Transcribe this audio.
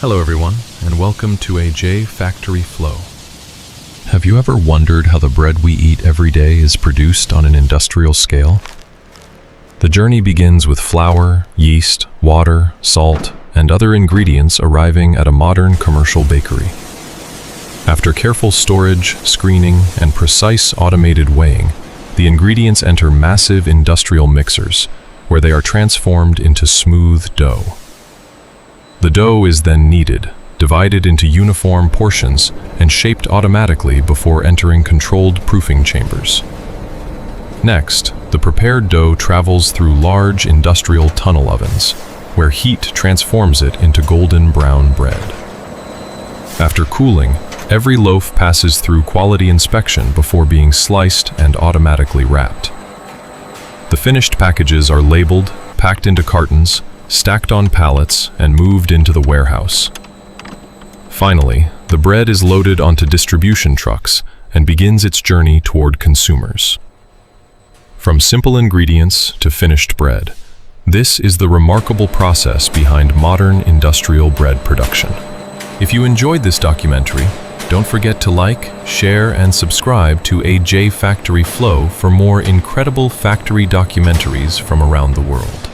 Hello everyone, and welcome to a J Factory Flow. Have you ever wondered how the bread we eat every day is produced on an industrial scale? The journey begins with flour, yeast, water, salt, and other ingredients arriving at a modern commercial bakery. After careful storage, screening, and precise automated weighing, the ingredients enter massive industrial mixers, where they are transformed into smooth dough. The dough is then kneaded, divided into uniform portions, and shaped automatically before entering controlled proofing chambers. Next, the prepared dough travels through large industrial tunnel ovens, where heat transforms it into golden brown bread. After cooling, every loaf passes through quality inspection before being sliced and automatically wrapped. The finished packages are labeled, packed into cartons, stacked on pallets, and moved into the warehouse. Finally, the bread is loaded onto distribution trucks and begins its journey toward consumers. From simple ingredients to finished bread, this is the remarkable process behind modern industrial bread production. If you enjoyed this documentary, don't forget to like, share, and subscribe to a J Factory Flow for more incredible factory documentaries from around the world.